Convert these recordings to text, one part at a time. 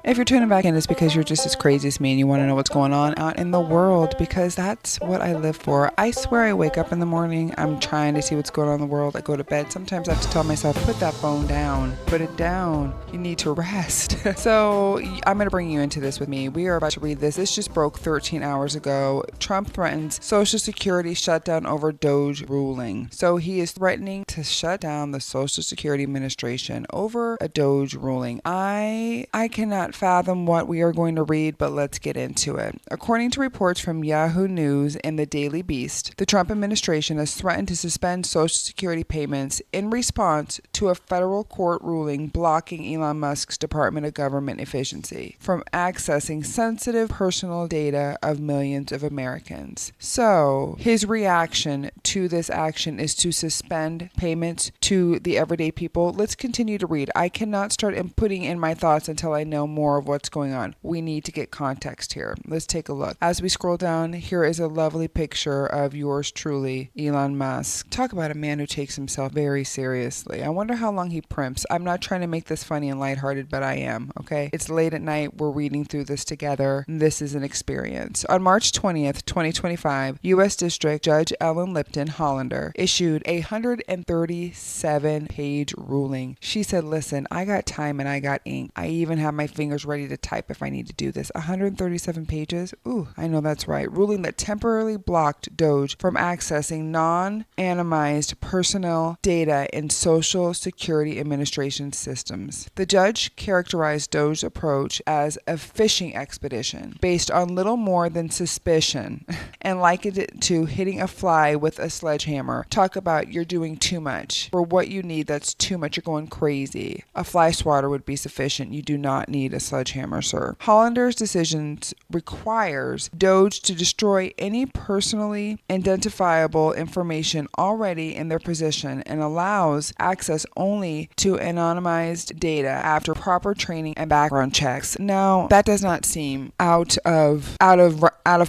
If you're tuning back in, it's because you're just as crazy as me and you want to know what's going on out in the world, because that's what I live for. I swear I wake up in the morning, I'm trying to see what's going on in the world. I go to bed. Sometimes I have to tell myself, put that phone down. Put it down. You need to rest. So I'm going to bring you into this with me. We are about to read this. This just broke 13 hours ago. Trump threatens Social Security shutdown over Doge ruling. So he is threatening to shut down the Social Security Administration over a Doge ruling. I cannot fathom what we are going to read, but let's get into it. According to reports from Yahoo News and the Daily Beast, the Trump administration has threatened to suspend Social Security payments in response to a federal court ruling blocking Elon Musk's Department of Government Efficiency from accessing sensitive personal data of millions of Americans. So, his reaction to this action is to suspend payments to the everyday people. Let's continue to read. I cannot start putting in my thoughts until I know more of what's going on. We need to get context here. Let's take a look. As we scroll down, here is a lovely picture of yours truly, Elon Musk. Talk about a man who takes himself very seriously. I wonder how long he primps. I'm not trying to make this funny and lighthearted, but I am, okay? It's late at night. We're reading through this together. This is an experience. On March 20th, 2025, U.S. District Judge Ellen Lipton Hollander issued a 137-page ruling. She said, listen, I got time and I got ink. I even have my fingers ready to type if I need to do this. 137 pages? Ooh, I know that's right. Ruling that temporarily blocked Doge from accessing non-anonymized personnel data in Social Security Administration systems. The judge characterized Doge's approach as a fishing expedition based on little more than suspicion and likened it to hitting a fly with a sledgehammer. Talk about you're doing too much. For what you need, that's too much. You're going crazy. A fly swatter would be sufficient. You do not need a sledgehammer, sir. Hollander's decisions requires Doge to destroy any personally identifiable information already in their possession and allows access only to anonymized data after proper training and background checks. Now, that does not seem out of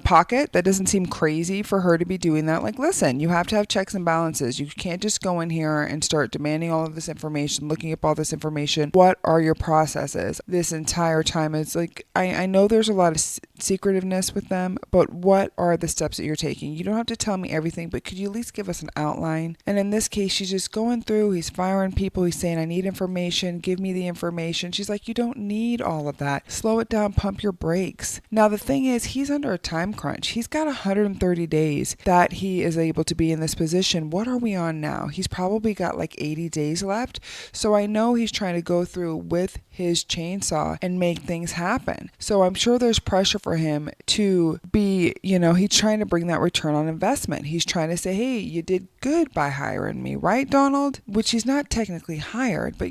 pocket. That doesn't seem crazy for her to be doing that. Like, listen, you have to have checks and balances. You can't just go in here and start demanding all of this information, looking up all this information. What are your processes? This entire time, it's like, I know there's a lot of secretiveness with them, but what are the steps that you're taking? You don't have to tell me everything, but could you at least give us an outline? And in this case, she's just going through, he's firing people, he's saying, I need information, give me the information. She's like, you don't need all of that. Slow it down, pump your brakes. Now, the thing is, he's under a time crunch. He's got 130 days that he is able to be in this position. What are we on now? He's probably got like 80 days left. So I know he's trying to go through with his chainsaw and make things happen. So I'm sure there's pressure for him to be, he's trying to bring that return on investment. He's trying to say, hey, you did good by hiring me, right, Donald? Which he's not technically hired, but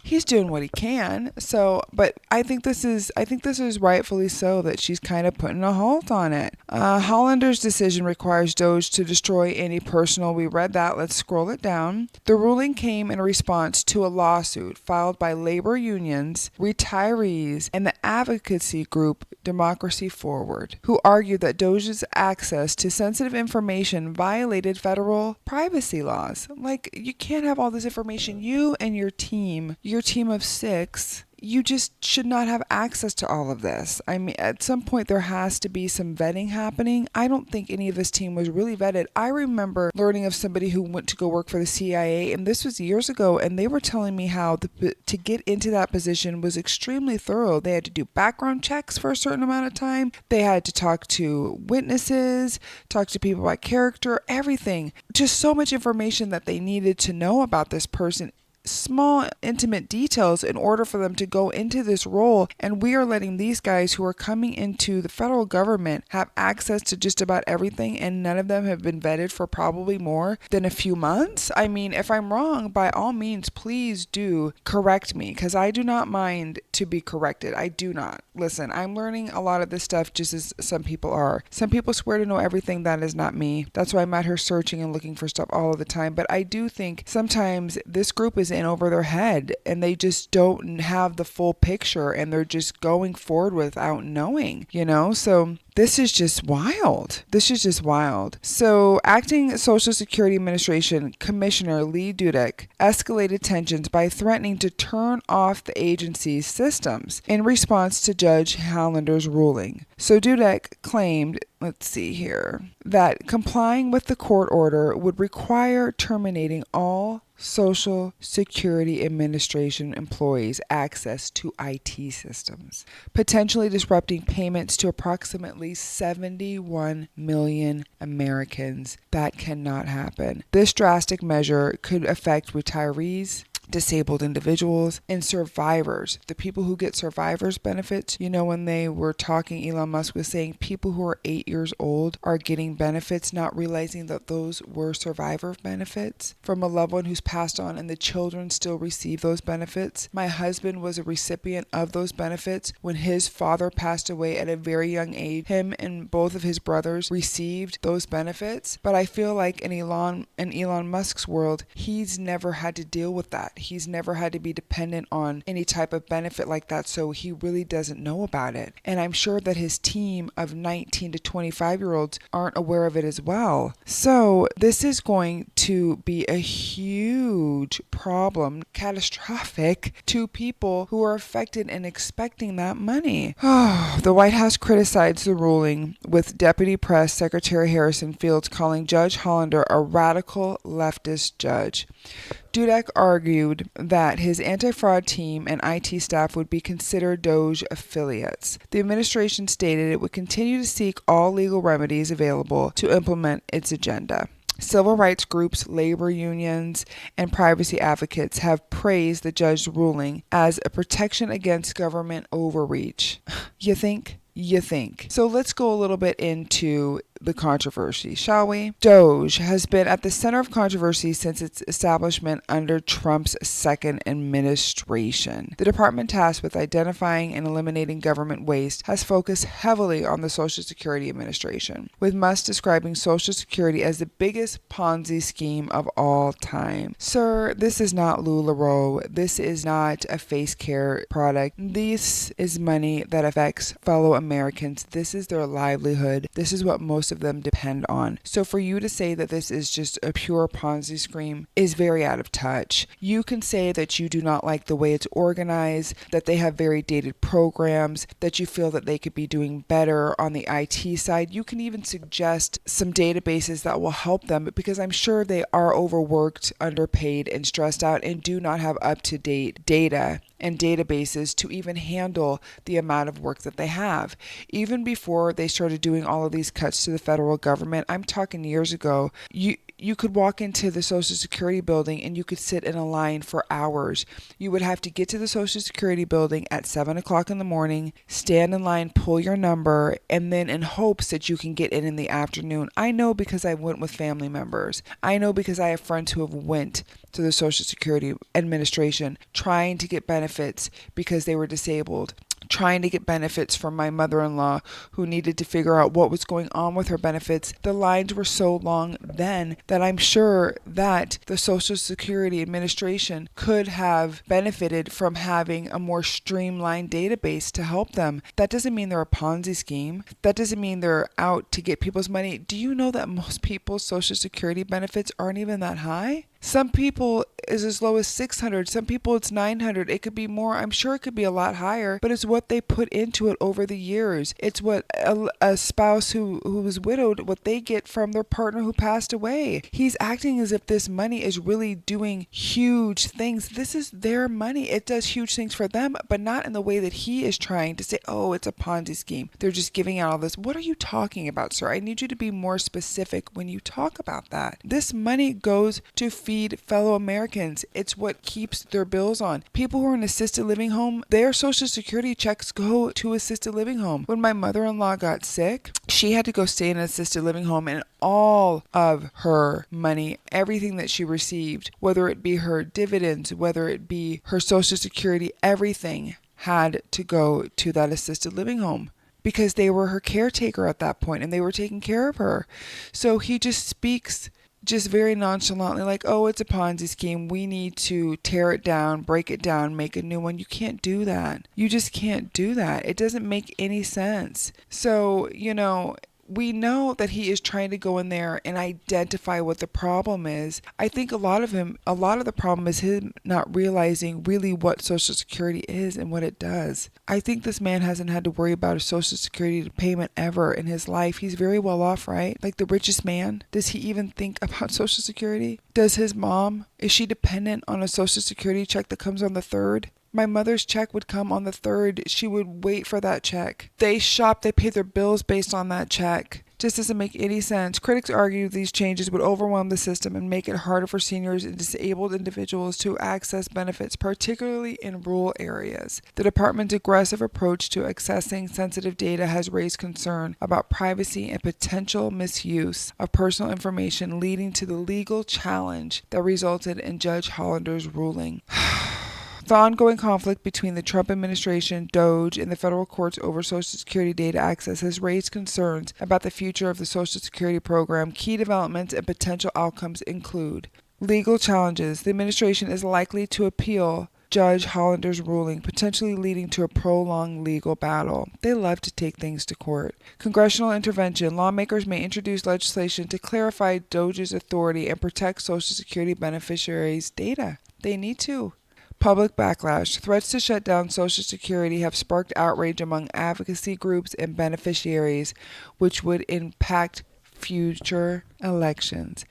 he's doing what he can. So, but I think this is rightfully so that she's kind of putting a halt on it. Hollander's decision requires Doge to destroy any personal. We read that. Let's scroll it down. The ruling came in response to a lawsuit filed by labor unions, retirees, and the advocacy group Democracy Forward, who argued that Doge's access to sensitive information violated federal privacy laws. Like, you can't have all this information. You and your team of 6, you just should not have access to all of this. I mean, at some point there has to be some vetting happening. I don't think any of this team was really vetted. I remember learning of somebody who went to go work for the CIA, and this was years ago, and they were telling me how to get into that position was extremely thorough. They had to do background checks for a certain amount of time. They had to talk to witnesses, talk to people by character, everything. Just so much information that they needed to know about this person, small intimate details in order for them to go into this role. And we are letting these guys who are coming into the federal government have access to just about everything, and none of them have been vetted for probably more than a few months. I mean, if I'm wrong, by all means, please do correct me, because I do not mind to be corrected. I do not. Listen, I'm learning a lot of this stuff just as some people are. Some people swear to know everything. That is not me. That's why I'm out here searching and looking for stuff all of the time. But I do think sometimes this group is in over their head and they just don't have the full picture and they're just going forward without knowing, So this is just wild. So, Acting Social Security Administration Commissioner Lee Dudek escalated tensions by threatening to turn off the agency's systems in response to Judge Hallender's ruling. So Dudek claimed, that complying with the court order would require terminating all Social Security Administration employees' access to IT systems, potentially disrupting payments to approximately 71 million Americans. That cannot happen. This drastic measure could affect retirees, disabled individuals, and survivors. The people who get survivors benefits, when they were talking, Elon Musk was saying people who are 8 years old are getting benefits, not realizing that those were survivor benefits from a loved one who's passed on, and the children still receive those benefits. My husband was a recipient of those benefits when his father passed away at a very young age. Him and both of his brothers received those benefits, but I feel like in Elon Musk's world, he's never had to deal with that. He's never had to be dependent on any type of benefit like that, so he really doesn't know about it. And I'm sure that his team of 19 to 25-year-olds aren't aware of it as well. So this is going to be a huge problem, catastrophic, to people who are affected and expecting that money. The White House criticized the ruling, with Deputy Press Secretary Harrison Fields calling Judge Hollander a radical leftist judge. Dudek argued that his anti-fraud team and IT staff would be considered Doge affiliates. The administration stated it would continue to seek all legal remedies available to implement its agenda. Civil rights groups, labor unions, and privacy advocates have praised the judge's ruling as a protection against government overreach. You think? So let's go a little bit into the controversy, shall we? Doge has been at the center of controversy since its establishment under Trump's second administration. The department tasked with identifying and eliminating government waste has focused heavily on the Social Security Administration, with Musk describing Social Security as the biggest Ponzi scheme of all time. Sir, this is not LuLaRoe. This is not a face care product. This is money that affects fellow Americans. This is their livelihood. This is what most of them depend on. So for you to say that this is just a pure Ponzi scheme is very out of touch. You can say that you do not like the way it's organized, that they have very dated programs, that you feel that they could be doing better on the IT side. You can even suggest some databases that will help them, because I'm sure they are overworked, underpaid, and stressed out, and do not have up-to-date data and databases to even handle the amount of work that they have. Even before they started doing all of these cuts to the federal government, I'm talking years ago, you could walk into the Social Security building and you could sit in a line for hours. You would have to get to the Social Security building at 7 o'clock in the morning, stand in line, pull your number, and then in hopes that you can get in the afternoon. I know because I went with family members. I know because I have friends who have went to the Social Security Administration trying to get benefits because they were disabled, trying to get benefits from my mother-in-law who needed to figure out what was going on with her benefits. The lines were so long then that I'm sure that the Social Security Administration could have benefited from having a more streamlined database to help them. That doesn't mean they're a Ponzi scheme. That doesn't mean they're out to get people's money. Do you know that most people's Social Security benefits aren't even that high? Some people is as low as 600. Some people it's 900. It could be more. I'm sure it could be a lot higher, but it's what they put into it over the years. It's what a spouse who was widowed, what they get from their partner who passed away. He's acting as if this money is really doing huge things. This is their money. It does huge things for them, but not in the way that he is trying to say, oh, it's a Ponzi scheme. They're just giving out all this. What are you talking about, sir? I need you to be more specific when you talk about that. This money goes to feed fellow Americans. It's what keeps their bills on. People who are in assisted living home, their Social Security checks go to assisted living home. When my mother-in-law got sick, she had to go stay in an assisted living home, and all of her money, everything that she received, whether it be her dividends, whether it be her Social Security, everything had to go to that assisted living home, because they were her caretaker at that point and they were taking care of her. So he just speaks just very nonchalantly like, oh, it's a Ponzi scheme. We need to tear it down, break it down, make a new one. You can't do that. You just can't do that. It doesn't make any sense. So, we know that he is trying to go in there and identify what the problem is. I think a lot of the problem is him not realizing really what Social Security is and what it does. I think this man hasn't had to worry about a Social Security payment ever in his life. He's very well off, right? Like the richest man. Does he even think about Social Security? Does his mom? Is she dependent on a Social Security check that comes on the 3rd? My mother's check would come on the 3rd. She would wait for that check. They shop, they pay their bills based on that check. Just doesn't make any sense. Critics argue these changes would overwhelm the system and make it harder for seniors and disabled individuals to access benefits, particularly in rural areas. The department's aggressive approach to accessing sensitive data has raised concern about privacy and potential misuse of personal information, leading to the legal challenge that resulted in Judge Hollander's ruling. The ongoing conflict between the Trump administration, DOJ, and the federal courts over Social Security data access has raised concerns about the future of the Social Security program. Key developments and potential outcomes include legal challenges. The administration is likely to appeal Judge Hollander's ruling, potentially leading to a prolonged legal battle. They love to take things to court. Congressional intervention. Lawmakers may introduce legislation to clarify DOJ's authority and protect Social Security beneficiaries' data. They need to. Public backlash. Threats to shut down Social Security have sparked outrage among advocacy groups and beneficiaries, which would impact future elections.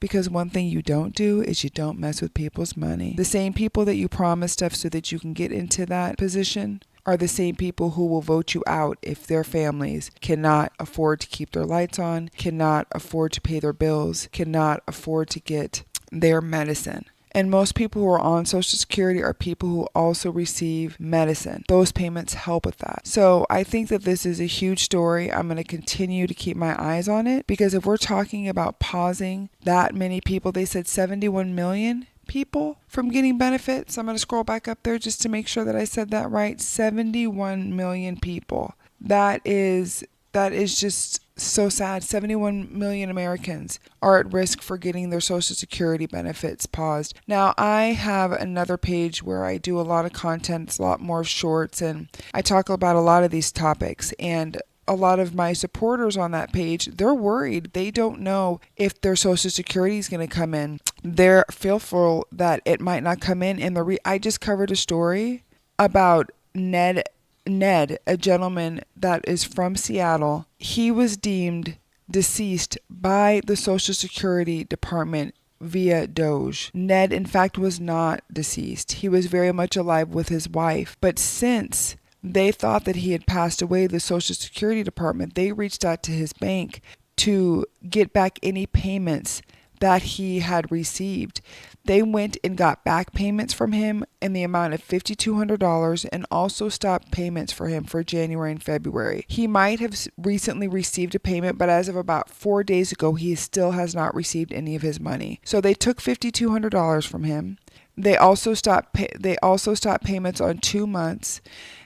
Because one thing you don't do is you don't mess with people's money. The same people that you promise stuff so that you can get into that position are the same people who will vote you out if their families cannot afford to keep their lights on, cannot afford to pay their bills, cannot afford to get their medicine. And most people who are on Social Security are people who also receive medicine. Those payments help with that. So I think that this is a huge story. I'm going to continue to keep my eyes on it because if we're talking about pausing that many people, they said 71 million people from getting benefits. I'm going to scroll back up there just to make sure that I said that right. 71 million people. That is just so sad. 71 million Americans are at risk for getting their Social Security benefits paused. Now, I have another page where I do a lot of content. It's a lot more shorts, and I talk about a lot of these topics. And a lot of my supporters on that page, they're worried. They don't know if their Social Security is going to come in. They're fearful that it might not come in. And I just covered a story about Ned, a gentleman that is from Seattle. He was deemed deceased by the Social Security Department via DOJ. Ned, in fact, was not deceased. He was very much alive with his wife. But since they thought that he had passed away, the Social Security Department, they reached out to his bank to get back any payments that he had received. They went and got back payments from him in the amount of $5,200 and also stopped payments for him for January and February. He might have recently received a payment, but as of about 4 days ago, he still has not received any of his money. So they took $5,200 from him. They also stopped payments on 2 months.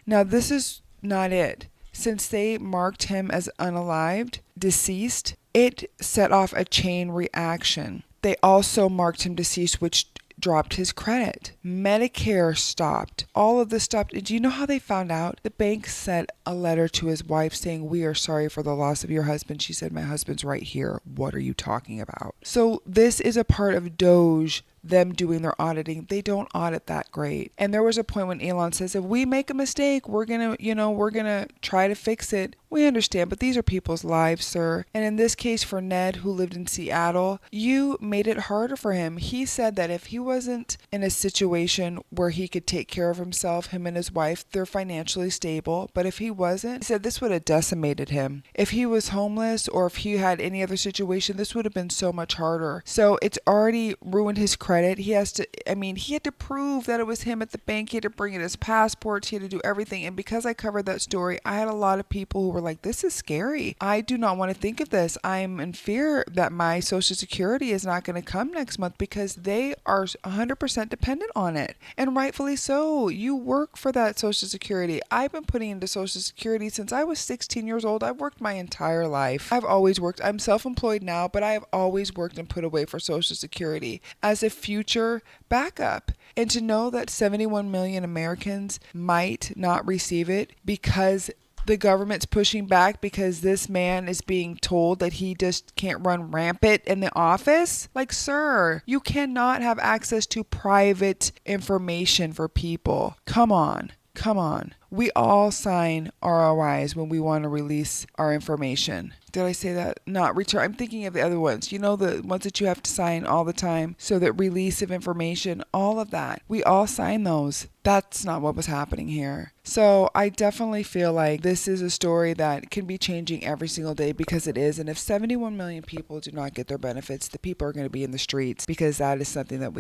Now, this is not it. Since they marked him as unalived, deceased, it set off a chain reaction. They also marked him deceased, which dropped his credit. Medicare stopped. All of this stopped. Do you know how they found out? The bank sent a letter to his wife saying, "We are sorry for the loss of your husband." She said, "My husband's right here. What are you talking about?" So this is a part of DOJ, them doing their auditing. They don't audit that great. And there was a point when Elon says, if we make a mistake, we're gonna try to fix it. We understand, but these are people's lives, sir. And in this case for Ned, who lived in Seattle, you made it harder for him. He said that if he wasn't in a situation where he could take care of himself, him and his wife, they're financially stable. But if he wasn't, he said this would have decimated him. If he was homeless or if he had any other situation, this would have been so much harder. So it's already ruined his credit. credit. He has to, I mean, he had to prove that it was him at the bank. He had to bring in his passports. He had to do everything. And because I covered that story, I had a lot of people who were like, this is scary. I do not want to think of this. I'm in fear that my Social Security is not going to come next month because they are 100% dependent on it. And rightfully so. You work for that Social Security. I've been putting into Social Security since I was 16 years old. I've worked my entire life. I've always worked. I'm self-employed now, but I have always worked and put away for Social Security as a future backup. And to know that 71 million Americans might not receive it because the government's pushing back because this man is being told that he just can't run rampant in the office. Like, sir, you cannot have access to private information for people. Come on. Come on. We all sign ROIs when we want to release our information. Did I say that? Not return. I'm thinking of the other ones. You know, the ones that you have to sign all the time. So that release of information, all of that. We all sign those. That's not what was happening here. So I definitely feel like this is a story that can be changing every single day because it is. And if 71 million people do not get their benefits, the people are going to be in the streets because that is something that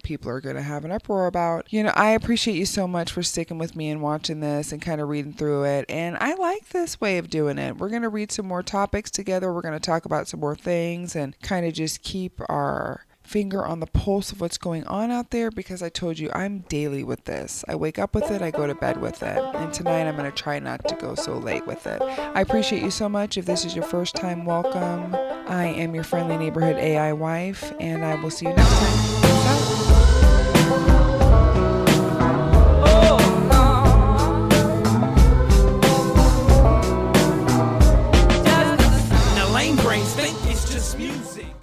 people are going to have an uproar about. I appreciate you so much for sticking with me and watching this and kind of reading through it. And I like this way of doing it. We're going to read some more topics together. We're going to talk about some more things and kind of just keep our finger on the pulse of what's going on out there because I told you I'm daily with this. I wake up with it, I go to bed with it, and tonight I'm going to try not to go so late with it. I appreciate you so much. If this is your first time, welcome. I am your friendly neighborhood AI wife, and I will see you next time. Peace out.